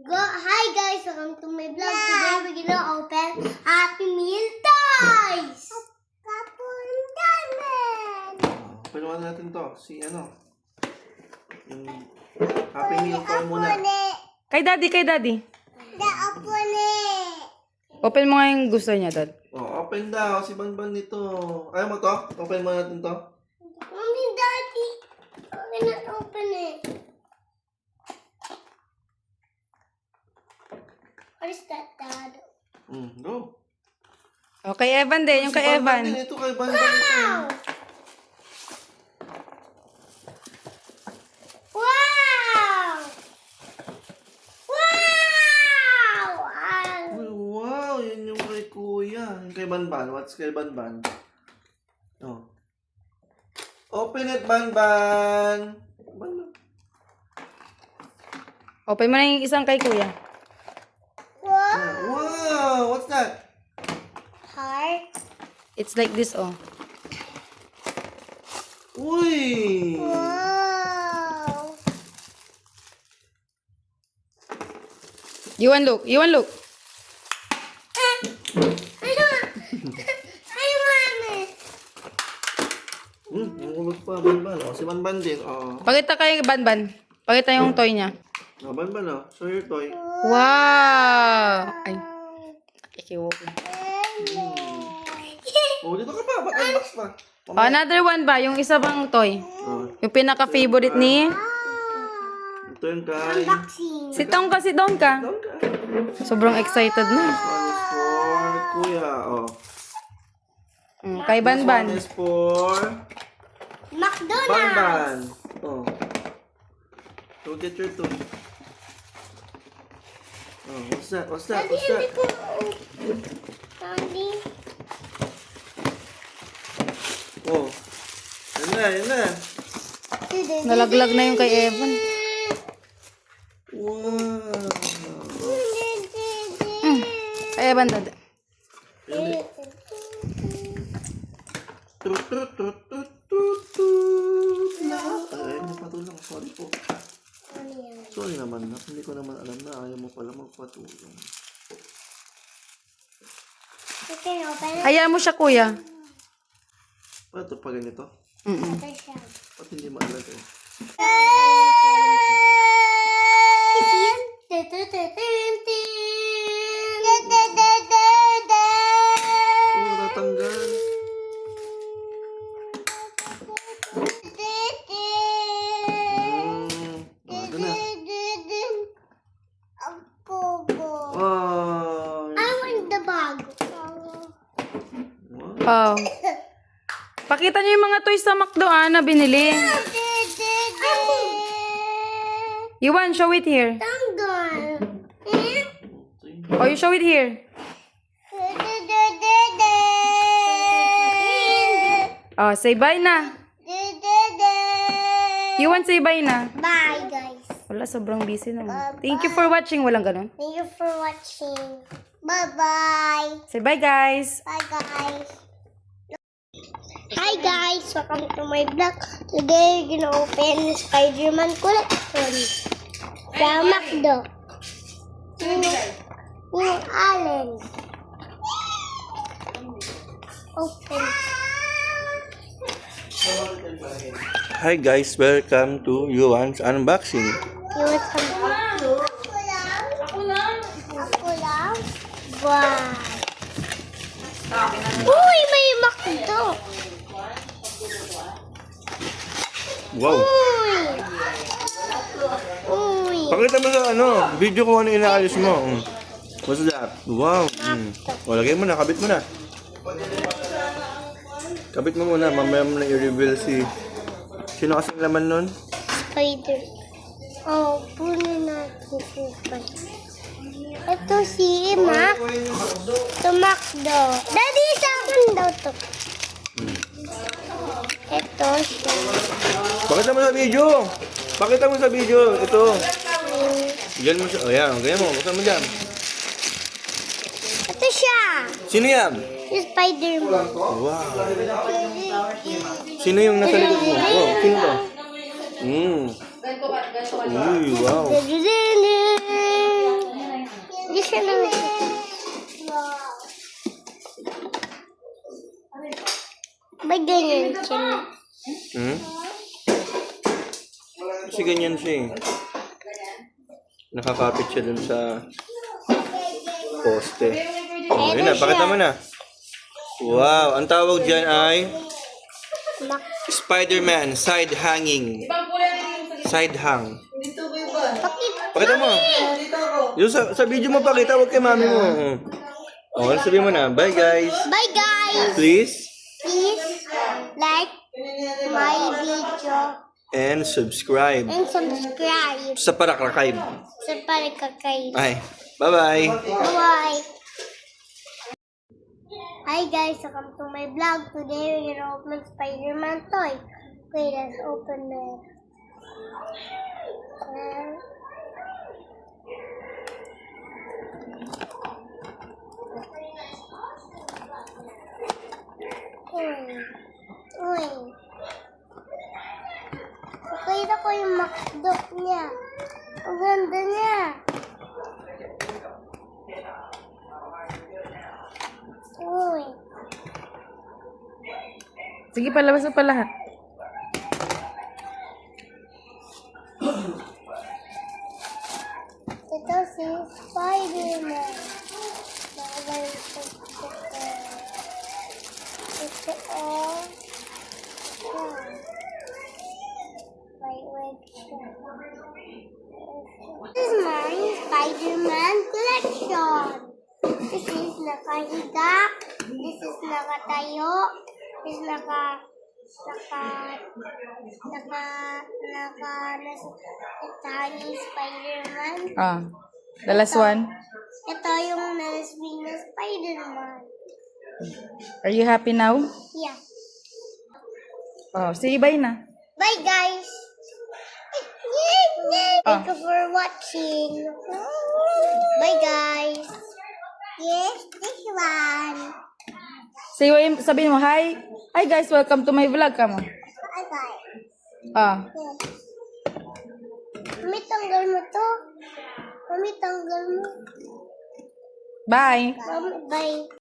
Hi guys, welcome to my vlog. Today we're gonna open Happy Meal toys. Open naman natin to. Si ano? Yung Happy Meal toy muna. Kay daddy. Open mo nga yung gusto niya, dad. Oh, open daw. Si Banban nito. Ayaw mo to? Open mo natin to. Mommy, Daddy, I cannot open it. What is that, Dad? Go. O, kay Evan din. Yung Si kay Banban Evan. din ito. Kay Banban ito. Wow! Wow! Uy, wow. Yan yung kay Kuya. Yung kay Banban. What's kay Banban? Oh. Open it, Banban. Banban. Open mo na yung isang kay kuya. Wow. What's that? Heart. It's like this, oh. Uy. Wow! You want look? I want it. Yung ulog pa, Banban. Oh, si Banban din. Oh. Pakita kay Banban. Pakita yung toy niya. Oh, Banban, oh. Show your toy. Wow! Ay, nakikiwok na. Oh, dito ka pa. Ba't unbox pa? Oh, another one ba? Yung isa bang toy? Oh, Yung pinaka-favorite ni... ito yung kay... Unboxing. Sitong ka. Doon ka. Sobrang excited na. This one is for Kuya. Oh. Kay This Banban. one is for McDonald's. Banban. Oh. Go get your toy. Oh, what's that? What's that? What's that? Daddy. Oh. Yan na. Nalaglag na yung kay Evan. Wow. Kay Evan, dad. Trut, trut, trut, trut, trut, trut. Ay, napatulong. Sorry po. Sorry naman, nak. Hindi ko naman alam na ayaw mo pala magpatulong. You can open it. Hayaan mo siya, kuya. Ito pa ganito? Open siya. Ba't hindi maalagay? Oh, natanggal. Ito na. Wow. I want the bag. Wow. Oh. Pakita niyo yung mga toys sa McDo, na binili. You want? Show it here. Tanggal. Oh, you show it here. Oh, say bye na. You want say bye na? Bye, guys. Wala, sobrang busy naman. Thank you for watching. Walang ganun. Thank you for watching. Bye-bye. Say bye, guys. Bye, guys. Hi, guys. Welcome to my vlog. Today, we're gonna open Spider-Man collection from McDo. New Allen. Open. Hi guys, welcome to Yuan's Unboxing. You want some? Ako lang. Wow. Uy, may McDo. Wow. Uy. Pakita mo sa video ko ano inaalis mo. What's that? Wow. O, lagay mo na, kabit mo na. Kabit mo muna, mamaya mo na i-reveal si... Sino kasing laman nun? Spider. Oh, puno natin si Spider. Ito si Mac. Ito McDo. Daddy, sa akin daw to. Ito siya. Pakita mo sa video. Pakita mo sa video. Ito. Diyan mo siya. O yan, ganyan mo. Buksan mo dyan. Ito siya. Sino yan? Si Spider-Man. Wow. Sino yung nasa likod mo? Oh, sino to? Uy, wow. siya lang. May ganyan siya. Hmm? Kasi ganyan siya eh. Nakakapit siya dun sa poste. Oh, yun na, pakita mo na. Wow, ang tawag dyan ay Spider-Man side hanging. Side hang. Pakita mo. Yung sa video mo pakita, huwag kay mami mo. Oh, sabihin mo na, bye guys. Bye guys! Please Please like my video and subscribe and subscribe sa Parakrakay. sa Parakakay. Ay, bye-bye. Bye! Hi guys, welcome to my vlog. Today we're gonna open Spider-Man toy. Okay, let's open it. Uy. Nakita ko yung MacDoc niya. Ang ganda niya. Uy. Sige, palabas mo pa lahat. Ito si Spider-Man. Ito may web siya. This is my Spider-Man collection. This is nakahiga. This is nakatayo. This is nasa Spider-Man. Ah, the last one. Ito yung nalaswing na Spider-Man. Are you happy now? Yeah. Oh, say bye na. Bye, guys. Thank you for watching. Bye, guys. Yes, this one. Sabihin mo, hi. Hi guys, welcome to my vlog. Kamo. Bye, guys. Ah, Mami, tanggal mo to. Mami, tanggal mo. bye. Mami, bye.